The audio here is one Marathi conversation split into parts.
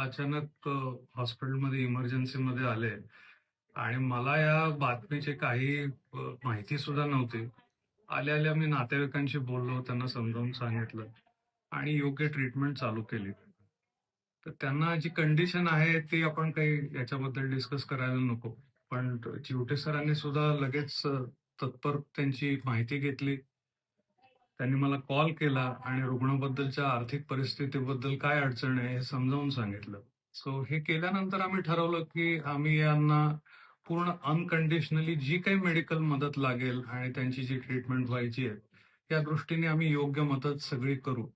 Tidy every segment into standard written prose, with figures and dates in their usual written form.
अचानक हॉस्पिटलमध्ये इमर्जन्सीमध्ये आले आणि मला या बातमीची काही माहिती सुद्धा नव्हती. आल्या आल्या मी नातेवाईकांशी बोललो, त्यांना समजावून सांगितलं आणि योग्य ट्रीटमेंट चालू केली. तर त्यांना जी कंडिशन आहे ती आपण काही याच्याबद्दल डिस्कस करायला नको. पण चिवटे सरांनी सुद्धा लगेच तत्पर त्यांची माहिती घेतली. त्यांनी मला कॉल केला आणि रुग्णाबद्दलच्या आर्थिक परिस्थितीबद्दल काय अडचण आहे हे समजावून सांगितलं. सो हे केल्यानंतर आम्ही ठरवलं की आम्ही यांना पूर्ण अनकंडिशनली जी काही मेडिकल मदत लागेल आणि त्यांची जी ट्रीटमेंट व्हायची आहे या दृष्टीने आम्ही योग्य मदत सगळी करू.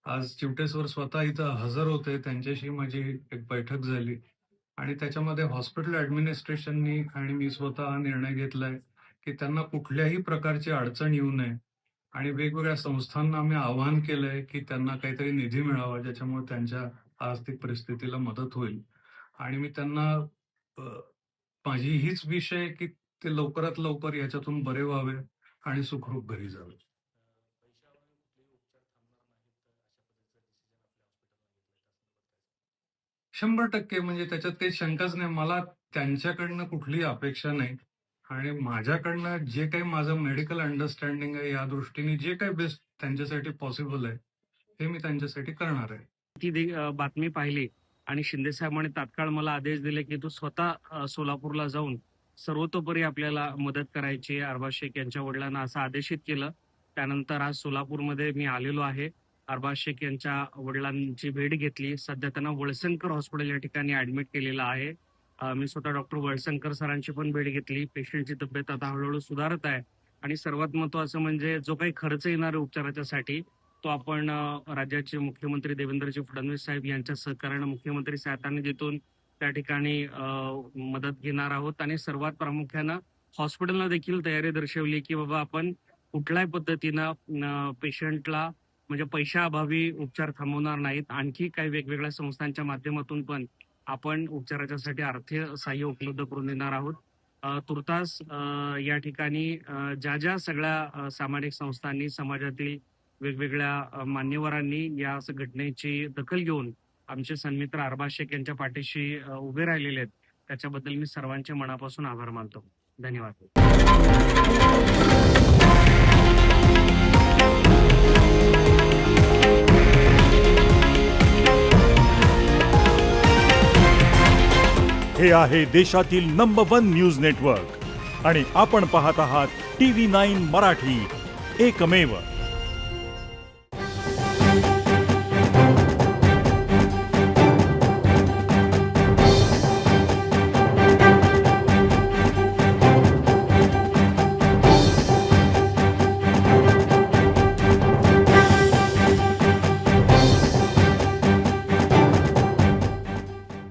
आज चिवटे सर स्वतः इथं हजर होते, त्यांच्याशी माझी एक बैठक झाली आणि त्याच्यामध्ये हॉस्पिटल ऍडमिनिस्ट्रेशननी आणि मी स्वतः हा निर्णय घेतलाय की त्यांना कुठल्याही प्रकारची अडचण येऊ नये आणि वेगवेगळ्या संस्थांना आम्ही आवाहन केलंय की त्यांना काहीतरी निधी मिळावा ज्याच्यामुळे त्यांच्या आर्थिक परिस्थितीला मदत होईल. आणि मी त्यांना अ, माझी हीच विषय आहे की ते लवकरात लवकर याच्यातून बरे व्हावे आणि सुखरूप घरी जावे. 100% म्हणजे त्याच्यात काही शंकाच नाही. मला त्यांच्याकडनं कुठलीही अपेक्षा नाही आणि माझ्याकडनं जे काही माझं मेडिकल अंडरस्टँडिंग आहे या दृष्टीने जे काही बेस्ट त्यांच्यासाठी पॉसिबल आहे हे मी त्यांच्यासाठी करणार आहे. बातमी पाहिली आणि शिंदे साहेबांनी तात्काळ मला आदेश दिले की तू स्वतः सोलापूरला जाऊन सर्वतोपरी आपल्याला मदत करायची. अरबाज शेख यांच्या वडिलांना असं आदेशित केलं. त्यानंतर आज सोलापूरमध्ये मी आलेलो आहे. अरबाज शेख यांच्या वडिलांची भेट घेतली. सध्या त्यांना वळसंकर हॉस्पिटल या ठिकाणी ऍडमिट केलेलं आहे. मी स्वतः डॉक्टर वळसंकर सरांची पण भेट घेतली. पेशंटची तब्येत आता हळूहळू सुधारत आहे आणि सर्वात महत्वाचं म्हणजे जो काही खर्च येणार आहे उपचाराच्यासाठी तो आपण राज्याचे मुख्यमंत्री देवेंद्रजी फडणवीस साहेब यांच्या सहकार्याने मुख्यमंत्री सहायता निधीतून त्या ठिकाणी मदत घेणार आहोत. आणि सर्वात प्रामुख्यानं हॉस्पिटलला देखील तयारी दर्शवली की बाबा आपण कुठल्याही पद्धतीनं पेशंटला म्हणजे पैशाअभावी उपचार थांबवणार नाहीत. आणखी काही वेगवेगळ्या संस्थांच्या माध्यमातून पण आपण उपचाराच्यासाठी आर्थिक सहाय्य उपलब्ध करून देणार आहोत. तुर्तास या ठिकाणी ज्या ज्या सगळ्या सामाजिक संस्थांनी समाजातील वेगवेगळ्या मान्यवरांनी या घटनेची दखल घेऊन आमचे सन्मित्र अरबाज शेख यांच्या पाठीशी उभे राहिलेले आहेत त्याच्याबद्दल मी सर्वांचे मनापासून आभार मानतो. धन्यवाद. हे आहे देशातील नंबर 1 न्यूज नेटवर्क आणि आपण पाहत आहात TV9 मराठी, एकमेव.